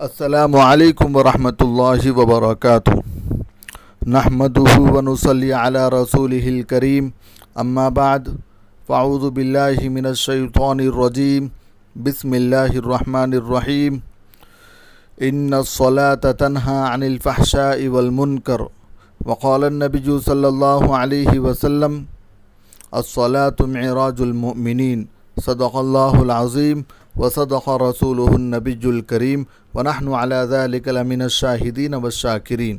السلام علیکم ورحمۃ اللہ وبرکاتہ نحمدہ ونصلی علی رسولہ الکریم اما بعد فاعوذ باللہ من الشیطان الرجیم بسم اللہ الرحمن الرحیم ان الصلاة تنہی عن الفحشاء والمنکر وقال النبی صلی اللہ علیہ وسلم الصلاة معراج المؤمنین صدق اللہ العظیم وصدق رسولہ النبی الکریم ونحن علی ذلک لمن الشاہدین والشاکرین۔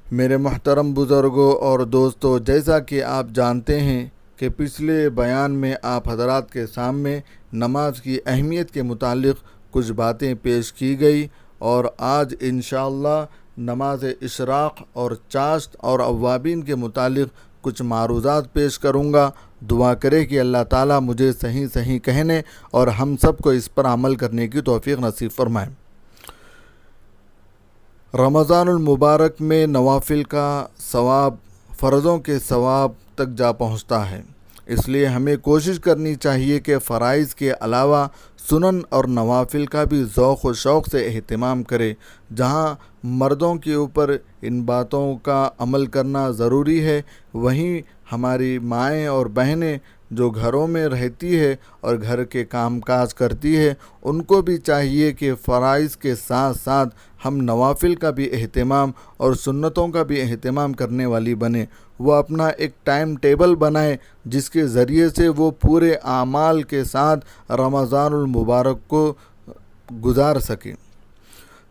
میرے محترم بزرگوں اور دوستو، جیسا کہ آپ جانتے ہیں کہ پچھلے بیان میں آپ حضرات کے سامنے نماز کی اہمیت کے متعلق کچھ باتیں پیش کی گئی، اور آج انشاءاللہ نماز اشراق اور چاشت اور اوابین کے متعلق کچھ معروضات پیش کروں گا۔ دعا کرے کہ اللہ تعالیٰ مجھے صحیح کہنے اور ہم سب کو اس پر عمل کرنے کی توفیق نصیب فرمائے۔ رمضان المبارک میں نوافل کا ثواب فرضوں کے ثواب تک جا پہنچتا ہے، اس لیے ہمیں کوشش کرنی چاہیے کہ فرائض کے علاوہ سنن اور نوافل کا بھی ذوق و شوق سے اہتمام کرے۔ جہاں مردوں کے اوپر ان باتوں کا عمل کرنا ضروری ہے، وہیں ہماری مائیں اور بہنیں جو گھروں میں رہتی ہے اور گھر کے کام کاج کرتی ہے، ان کو بھی چاہیے کہ فرائض کے ساتھ ساتھ ہم نوافل کا بھی اہتمام اور سنتوں کا بھی اہتمام کرنے والی بنیں۔ وہ اپنا ایک ٹائم ٹیبل بنائیں جس کے ذریعے سے وہ پورے اعمال کے ساتھ رمضان المبارک کو گزار سکیں۔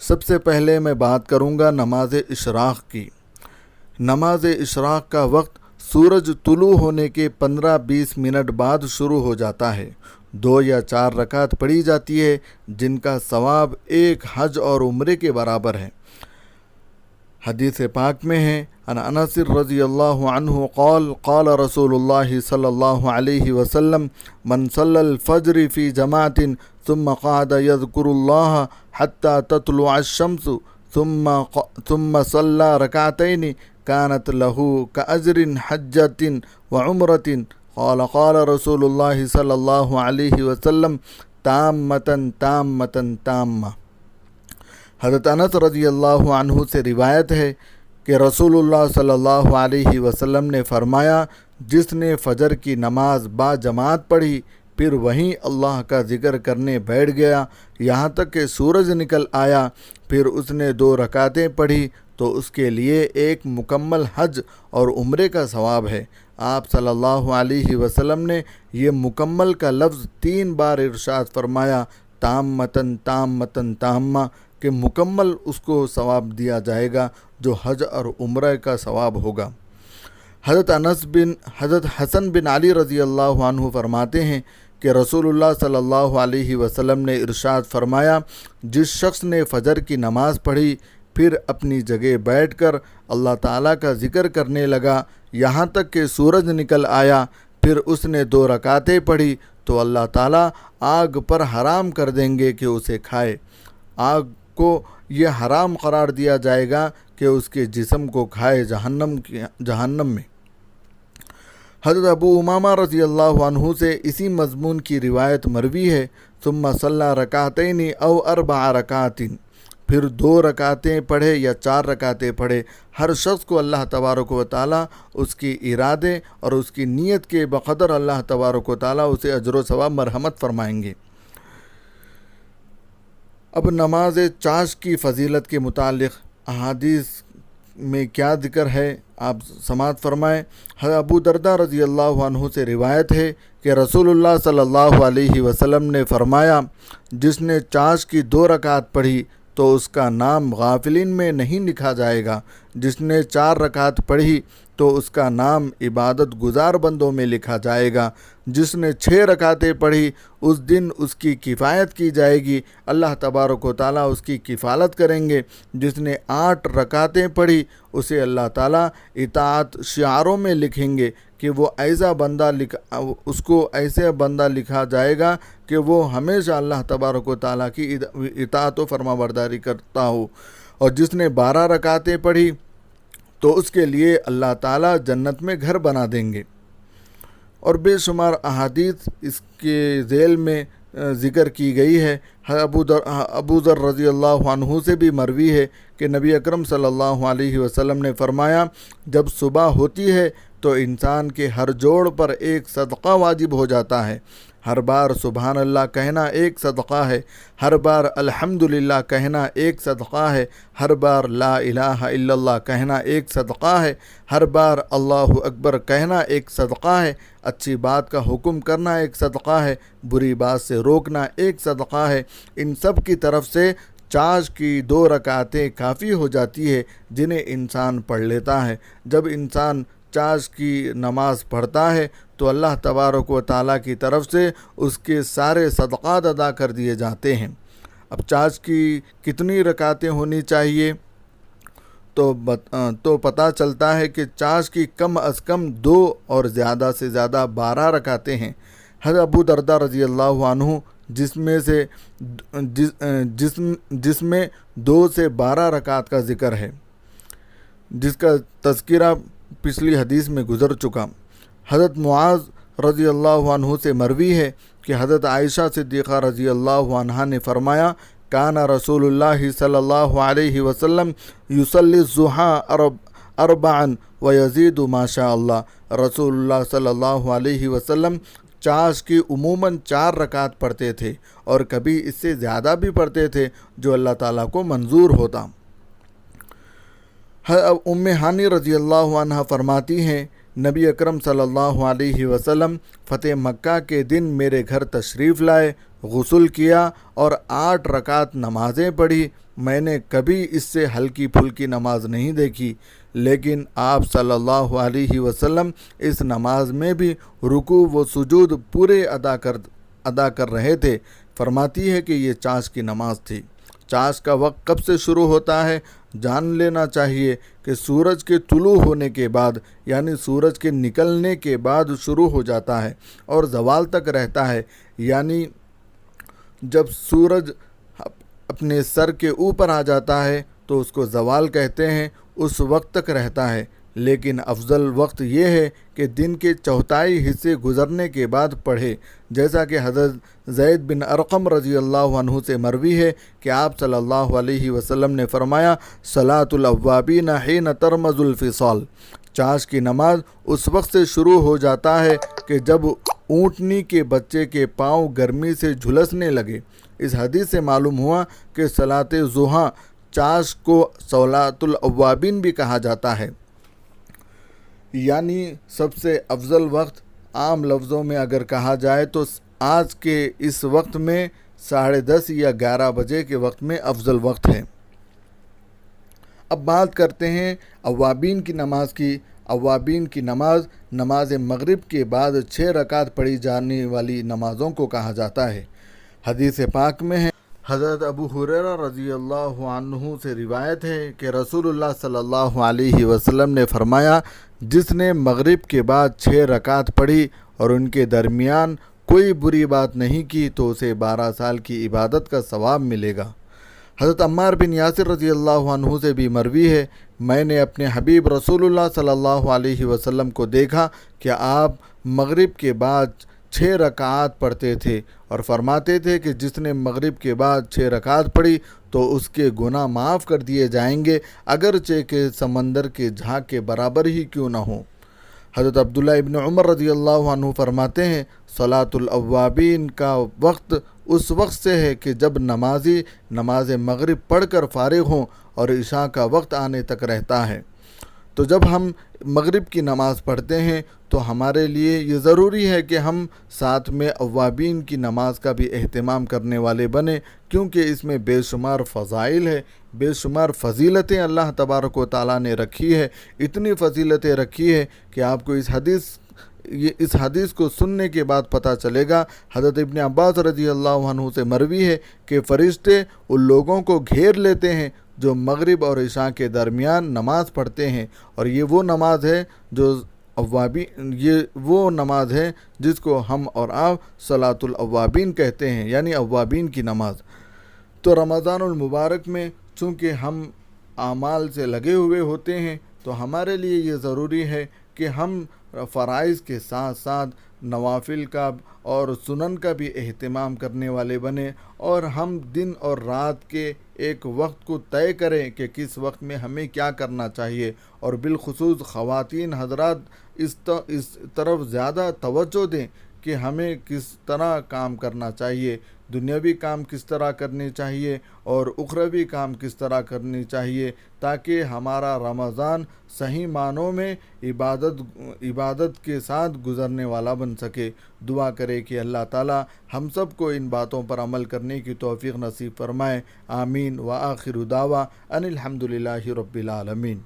سب سے پہلے میں بات کروں گا نماز اشراق کی۔ نماز اشراق کا وقت سورج طلوع ہونے کے 15-20 منٹ بعد شروع ہو جاتا ہے۔ 2 یا 4 رکعت پڑھی جاتی ہے، جن کا ثواب ایک حج اور عمرے کے برابر ہے۔ حدیث پاک میں ہے، عن انس رضی اللہ عنہ قال قال رسول اللہ صلی اللہ علیہ وسلم من صلی الفجر فی جماعت ثم قعد یذکر اللہ حتی تطلع الشمس ثم صلی رکعتین كانت له كأجر حجة وعمرة قال رسول الله صلی اللہ علیہ وسلم تامة۔ حضرت انس رضی اللہ عنہ سے روایت ہے کہ رسول اللہ صلی اللہ علیہ وسلم نے فرمایا، جس نے فجر کی نماز با جماعت پڑھی پھر وہیں اللہ کا ذکر کرنے بیٹھ گیا یہاں تک کہ سورج نکل آیا، پھر اس نے 2 رکعتیں پڑھی تو اس کے لیے ایک مکمل حج اور عمرے کا ثواب ہے۔ آپ صلی اللہ علیہ وسلم نے یہ مکمل کا لفظ 3 بار ارشاد فرمایا، تامتن تامتن تامہ، کہ مکمل اس کو ثواب دیا جائے گا جو حج اور عمرہ کا ثواب ہوگا۔ حضرت حسن بن علی رضی اللہ عنہ فرماتے ہیں کہ رسول اللہ صلی اللہ علیہ وسلم نے ارشاد فرمایا، جس شخص نے فجر کی نماز پڑھی پھر اپنی جگہ بیٹھ کر اللہ تعالیٰ کا ذکر کرنے لگا یہاں تک کہ سورج نکل آیا، پھر اس نے 2 رکعتیں پڑھی تو اللہ تعالیٰ آگ پر حرام کر دیں گے کہ اسے کھائے۔ آگ کو یہ حرام قرار دیا جائے گا کہ اس کے جسم کو کھائے جہنم میں۔ حضرت ابو امامہ رضی اللہ عنہ سے اسی مضمون کی روایت مروی ہے، ثم صلی رکعتین او 4 رکعات، پھر 2 رکعتیں پڑھے یا 4 رکعتیں پڑھے۔ ہر شخص کو اللہ تبارک و تعالیٰ اس کی ارادے اور اس کی نیت کے بقدر اللہ تبارک و تعالیٰ اسے اجر و ثواب مرحمت فرمائیں گے۔ اب نماز چاشت کی فضیلت کے متعلق احادیث میں کیا ذکر ہے آپ سماعت فرمائیں۔ حضرت ابو درداء رضی اللہ عنہ سے روایت ہے کہ رسول اللہ صلی اللہ علیہ وسلم نے فرمایا، جس نے چاشت کی 2 رکعت پڑھی تو اس کا نام غافلین میں نہیں لکھا جائے گا، جس نے 4 رکعت پڑھی تو اس کا نام عبادت گزار بندوں میں لکھا جائے گا، جس نے 6 رکعتیں پڑھی اس دن اس کی کفایت کی جائے گی، اللہ تبارک و تعالیٰ اس کی کفالت کریں گے، جس نے 8 رکعتیں پڑھی اسے اللہ تعالیٰ اطاعت شعاروں میں لکھیں گے کہ وہ ایسا بندہ اس کو ایسے بندہ لکھا جائے گا کہ وہ ہمیشہ اللہ تبارک و تعالیٰ کی اطاعت و فرما برداری کرتا ہو، اور جس نے 12 رکعتیں پڑھی تو اس کے لیے اللہ تعالیٰ جنت میں گھر بنا دیں گے۔ اور بے شمار احادیث اس کے ذیل میں ذکر کی گئی ہے۔ ابو ذر رضی اللہ عنہ سے بھی مروی ہے کہ نبی اکرم صلی اللہ علیہ وسلم نے فرمایا، جب صبح ہوتی ہے تو انسان کے ہر جوڑ پر ایک صدقہ واجب ہو جاتا ہے۔ ہر بار سبحان اللہ کہنا ایک صدقہ ہے، ہر بار الحمدللہ کہنا ایک صدقہ ہے، ہر بار لا الہ الا اللہ کہنا ایک صدقہ ہے، ہر بار اللہ اکبر کہنا ایک صدقہ ہے، اچھی بات کا حکم کرنا ایک صدقہ ہے، بری بات سے روکنا ایک صدقہ ہے۔ ان سب کی طرف سے چاش کی 2 رکعتیں کافی ہو جاتی ہے جنہیں انسان پڑھ لیتا ہے۔ جب انسان چاش کی نماز پڑھتا ہے تو اللہ تبارک و تعالیٰ کی طرف سے اس کے سارے صدقات ادا کر دیے جاتے ہیں۔ اب چاش کی کتنی رکعتیں ہونی چاہیے تو پتہ چلتا ہے کہ چاش کی کم از کم 2 اور زیادہ سے زیادہ 12 رکعتیں ہیں۔ حضرت ابو درداء رضی اللہ عنہ جس میں 2 سے 12 رکعت کا ذکر ہے، جس کا تذکرہ پچھلی حدیث میں گزر چکا۔ حضرت معاذ رضی اللہ عنہ سے مروی ہے کہ حضرت عائشہ صدیقہ رضی اللہ عنہا نے فرمایا، کان رسول اللہ صلی اللہ علیہ وسلم یصلی الضحیٰ 4 ویزید ما شاء اللہ۔ رسول اللہ صلی اللہ علیہ وسلم چاش کی عموماً 4 رکعت پڑھتے تھے اور کبھی اس سے زیادہ بھی پڑھتے تھے جو اللہ تعالیٰ کو منظور ہوتا۔ ام ہانی رضی اللہ عنہ فرماتی ہیں، نبی اکرم صلی اللہ علیہ وسلم فتح مکہ کے دن میرے گھر تشریف لائے، غسل کیا اور 8 رکعت نمازیں پڑھی۔ میں نے کبھی اس سے ہلکی پھلکی نماز نہیں دیکھی، لیکن آپ صلی اللہ علیہ وسلم اس نماز میں بھی رکوع و سجود پورے ادا کر رہے تھے۔ فرماتی ہے کہ یہ چاش کی نماز تھی۔ چاش کا وقت کب سے شروع ہوتا ہے؟ جان لینا چاہیے کہ سورج کے طلوع ہونے کے بعد، یعنی سورج کے نکلنے کے بعد شروع ہو جاتا ہے اور زوال تک رہتا ہے، یعنی جب سورج اپنے سر کے اوپر آ جاتا ہے تو اس کو زوال کہتے ہیں، اس وقت تک رہتا ہے۔ لیکن افضل وقت یہ ہے کہ دن کے چوتھائی حصے گزرنے کے بعد پڑھے، جیسا کہ حضرت زید بن ارقم رضی اللہ عنہ سے مروی ہے کہ آپ صلی اللہ علیہ وسلم نے فرمایا، صلاۃ الاوابین حین ترمز الفصال۔ چاش کی نماز اس وقت سے شروع ہو جاتا ہے کہ جب اونٹنی کے بچے کے پاؤں گرمی سے جھلسنے لگے۔ اس حدیث سے معلوم ہوا کہ صلاۃ ضحیٰ چاش کو صلاۃ الاوابین بھی کہا جاتا ہے، یعنی سب سے افضل وقت۔ عام لفظوں میں اگر کہا جائے تو آج کے اس وقت میں 10:30 یا 11 بجے کے وقت میں افضل وقت ہے۔ اب بات کرتے ہیں اوابین کی نماز کی۔ اوابین کی نماز مغرب کے بعد 6 رکعت پڑھی جانے والی نمازوں کو کہا جاتا ہے۔ حدیث پاک میں ہے، حضرت ابو ہریرہ رضی اللہ عنہ سے روایت ہے کہ رسول اللہ صلی اللہ علیہ وسلم نے فرمایا، جس نے مغرب کے بعد 6 رکعت پڑھی اور ان کے درمیان کوئی بری بات نہیں کی تو اسے 12 سال کی عبادت کا ثواب ملے گا۔ حضرت عمار بن یاسر رضی اللہ عنہ سے بھی مروی ہے، میں نے اپنے حبیب رسول اللہ صلی اللہ علیہ وسلم کو دیکھا کہ آپ مغرب کے بعد 6 رکعات پڑھتے تھے اور فرماتے تھے کہ جس نے مغرب کے بعد 6 رکعات پڑھی تو اس کے گناہ معاف کر دیے جائیں گے، اگرچہ کہ سمندر کے جھاگ کے برابر ہی کیوں نہ ہوں۔ حضرت عبداللہ ابن عمر رضی اللہ عنہ فرماتے ہیں، صلاۃ الاوابین کا وقت اس وقت سے ہے کہ جب نمازی نماز مغرب پڑھ کر فارغ ہوں اور عشاء کا وقت آنے تک رہتا ہے۔ تو جب ہم مغرب کی نماز پڑھتے ہیں تو ہمارے لیے یہ ضروری ہے کہ ہم ساتھ میں اوابین کی نماز کا بھی اہتمام کرنے والے بنیں، کیونکہ اس میں بے شمار فضائل ہے، بے شمار فضیلتیں اللہ تبارک و تعالیٰ نے رکھی ہے۔ اتنی فضیلتیں رکھی ہے کہ آپ کو اس حدیث کو سننے کے بعد پتہ چلے گا۔ حضرت ابن عباس رضی اللہ عنہ سے مروی ہے کہ فرشتے ان لوگوں کو گھیر لیتے ہیں جو مغرب اور عشاء کے درمیان نماز پڑھتے ہیں، اور یہ وہ نماز ہے جس کو ہم اور آپ صلاۃ الاوابین کہتے ہیں، یعنی اوابین کی نماز۔ تو رمضان المبارک میں چونکہ ہم اعمال سے لگے ہوئے ہوتے ہیں تو ہمارے لیے یہ ضروری ہے کہ ہم فرائض کے ساتھ ساتھ نوافل کا اور سنن کا بھی اہتمام کرنے والے بنیں، اور ہم دن اور رات کے ایک وقت کو طے کریں کہ کس وقت میں ہمیں کیا کرنا چاہیے، اور بالخصوص خواتین حضرات اس طرف زیادہ توجہ دیں کہ ہمیں کس طرح کام کرنا چاہیے، دنیاوی کام کس طرح کرنے چاہیے اور اخروی کام کس طرح کرنی چاہیے، تاکہ ہمارا رمضان صحیح معنوں میں عبادت کے ساتھ گزرنے والا بن سکے۔ دعا کرے کہ اللہ تعالی ہم سب کو ان باتوں پر عمل کرنے کی توفیق نصیب فرمائے۔ آمین۔ وآخر دعویٰ ان الحمدللہ رب العالمین۔